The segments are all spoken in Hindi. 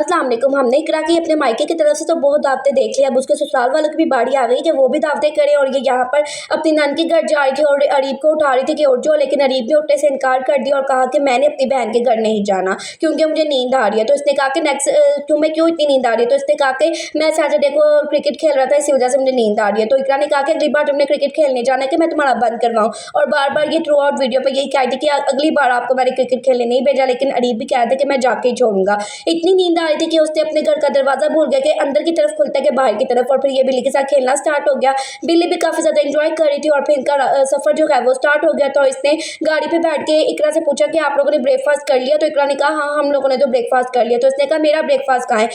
अस्सलाम वालेकुम। हमने इकरा की अपने मायके की तरफ से तो बहुत दावतें देख ली। अब उसके ससुराल वालों की भी बारी आ गई कि वो भी दावतें करें और ये यहाँ पर अपनी नानी के घर जा रही थी और अरीब को उठा रही थी कि उठ जाओ, लेकिन अरीब ने उठने से इनकार कर दिया और कहा कि मैंने अपनी बहन के घर नहीं जाना क्योंकि मुझे नींद आ रही है। तो इसने कहा कि नेक्स्ट तुम्हें क्यों इतनी नींद आ रही है? तो इसने कहा कि मैं सैटरडे को क्रिकेट खेल रहा था, इसी वजह से मुझे नींद आ रही है। तो इकरा ने कहा कि अगली बार तुमने क्रिकेट खेलने जाना है कि मैं तुम्हारा बंद करवाऊँ, और बार बार ये थ्रू आउट वीडियो पर यही कह थी कि अगली बार आपको मैंने क्रिकेट खेलने नहीं भेजा, लेकिन अरीब भी कह रहे थे कि मैं जाके ही छोड़ूंगा। इतनी नींद आ रही थी कि उसने अपने घर का दरवाजा भूल गया कि अंदर की तरफ खुलता है कि बाहर की तरफ, और फिर ये बिल्ली के साथ खेलना स्टार्ट हो गया। बिल्ली भी काफी ज्यादा एंजॉय कर रही थी और फिर इनका सफर जो है वो स्टार्ट हो गया। तो इसने गाड़ी पे बैठ के इकरा से पूछा कि आप लोगों ने ब्रेकफास्ट कर लिया? तो इकरा ने कहा हाँ, हम लोगों ने तो ब्रेकफास्ट कर लिया। तो इसने कहा मेरा ब्रेकफास्ट कहाँ है?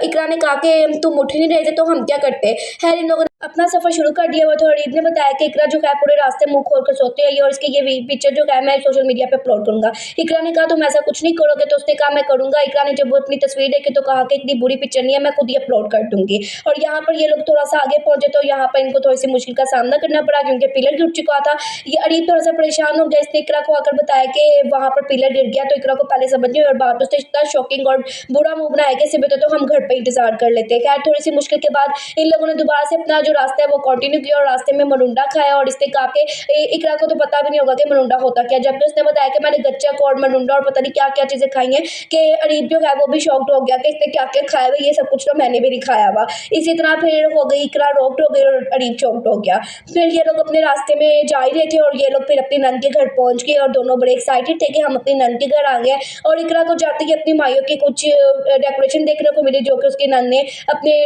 इकरा ने कहा कि तुम उठ नहीं रहे थे तो हम क्या करते। खैर इन लोगों ने अपना सफर शुरू कर दिया हुआ था। अरीब ने बताया कि इकरा जो है पूरे रास्ते मुंह खोल कर सोते आई और इसकी ये पिक्चर जो है मैं सोशल मीडिया पे अपलोड करूंगा। इकरा ने कहा तुम ऐसा कुछ नहीं करोगे? तो उसने कहा मैं करूंगा। इकरा ने जब वो अपनी तस्वीर देखी तो कहा कि इतनी बुरी पिक्चर नहीं है, मैं खुद ही अपलोड कर दूंगी। और यहाँ पर ये लोग थोड़ा सा आगे पहुंचे तो यहाँ पर इनको थोड़ी सी मुश्किल का सामना करना पड़ा क्योंकि पिलर गिर चुका था। ये अरीब थोड़ा सा परेशान हो गया। इसने इकरा को आकर बताया कि वहां पर पिलर गिर गया। तो इकरा को पहले समझ नहीं और बाद उसने इतना शॉकिंग और बुरा मुंह बनाया कि सिर्फ तो हम घर पे इंतजार कर लेते हैं। खैर थोड़ी सी मुश्किल के बाद इन लोगों ने दोबारा से अपना जो रास्ता है वो कंटिन्यू किया और रास्ते में मरुंडा खाया। और इसने कहा कि इकरा को तो पता भी नहीं होगा कि मरुंडा होता क्या, जबकि उसने बताया कि मैंने गच्चक और मरुंडा और पता नहीं क्या क्या चीजें खाई हैं कि अरीब जो है वो भी शॉक्ड हो गया कि इसने क्या क्या खाया हुआ, ये सब कुछ तो मैंने भी नहीं खाया हुआ। इसी तरह फिर हो गई इकरा रोक्ड हो गई और अरीब चौंक्ड हो गया। फिर ये लोग अपने रास्ते में जा ही रहे थे और ये लोग फिर अपनी नन के घर पहुंच गए और दोनों बड़े एक्साइटेड थे कि हम अपनी नन के घर आ गए। और इकरा को जाते ही अपनी माइयों की कुछ डेकोरेशन देखने को मिली जो कि उसकी नन ने अपने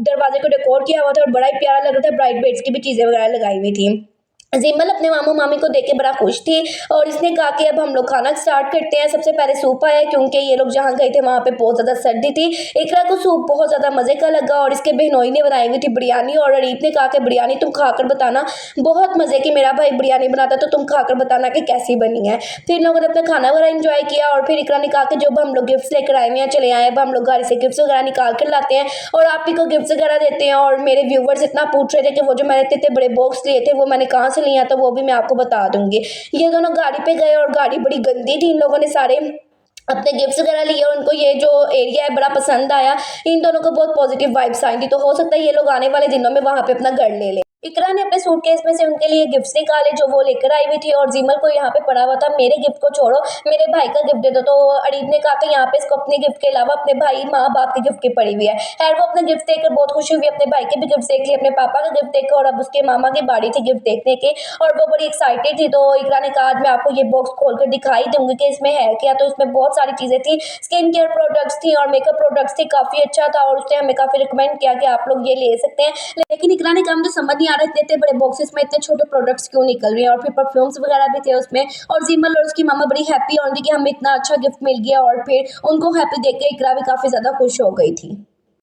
दरवाजे को डेकोर किया हुआ था और बड़ा ही प्यारा लग रहा था। ब्राइट बेड्स की भी चीजें वगैरह लगाई हुई थी। जिम्मल अपने मामू मामी को देख के बड़ा खुश थी और इसने कहा कि अब हम लोग खाना स्टार्ट करते हैं। सबसे पहले सूप आया क्योंकि ये लोग जहाँ गए थे वहाँ पे बहुत ज़्यादा सर्दी थी। इकरा को सूप बहुत ज़्यादा मज़े का लगा और इसके बहनोई ने बनाई हुई थी बिरयानी और अरीब ने कहा कि बिरयानी तुम खाकर बताना, बहुत मज़े की मेरा भाई बिरयानी बनाता तो तुम खाकर बताना कि कैसी बनी है। फिर इन लोगों ने अपना खाना वगैरह इंजॉय किया और फिर इकरा ने कहा कि जब हम लोग गिफ्ट्स लेकर आए हुए हैं चले आए, अब हम लोग गाड़ी से गिफ्ट्स वगैरह निकाल कर लाते हैं और आप ही को गिफ्ट्स वगैरह देते हैं। और मेरे व्यूवर्स इतना पूछ रहे थे कि वो जो मैंने इतने बड़े बॉक्स लिए थे वो मैंने कहाँ से लिया, तो वो भी मैं आपको बता दूंगी। ये दोनों गाड़ी पे गए और गाड़ी बड़ी गंदी थी। इन लोगों ने सारे अपने गिफ्ट्स वगैरह लिए और उनको ये जो एरिया है बड़ा पसंद आया। इन दोनों को बहुत पॉजिटिव वाइब्स आई थी, तो हो सकता है ये लोग आने वाले दिनों में वहां पे अपना घर ले ले। इकरा ने अपने सूटकेस में से उनके लिए गिफ्ट्स निकाले जो वो लेकर आई हुई थी और जिमल को यहाँ पे पड़ा हुआ था मेरे गिफ्ट को छोड़ो मेरे भाई का गिफ्ट दे दो। तो अरीब ने कहा कि यहाँ पे इसको अपने गिफ्ट के अलावा अपने भाई माँ बाप के गिफ्ट की पड़ी हुई है। खैर वो अपने गिफ्ट देखकर बहुत खुशी हुई, अपने भाई के भी गिफ्ट देख लिए, अपने पापा का गिफ्ट देखकर, और अब उसके मामा की बारी थी गिफ्ट देखने की और वो बड़ी एक्साइटेड थी। तो इकरा ने कहा आज मैं आपको ये बॉक्स खोलकर दिखाई दूंगी कि इसमें है क्या। तो इसमें बहुत सारी चीजें थी, स्किन केयर प्रोडक्ट्स थी और मेकअप प्रोडक्ट्स थी, काफी अच्छा था और उसने हमें काफी रिकमेंड किया कि आप लोग ये ले सकते हैं। लेकिन इकरा ने कहा मुझे समझ नहीं आ रहा इतने बड़े बॉक्सेस में इतने छोटे प्रोडक्ट्स क्यों निकल रहे हैं। और फिर परफ्यूम्स वगैरह भी थे उसमें और जिमल और उसकी मामा बड़ी हैप्पी होंगी कि हमें इतना अच्छा गिफ्ट मिल गया और फिर उनको हैप्पी देख के इकरा भी काफी ज्यादा खुश हो गई थी।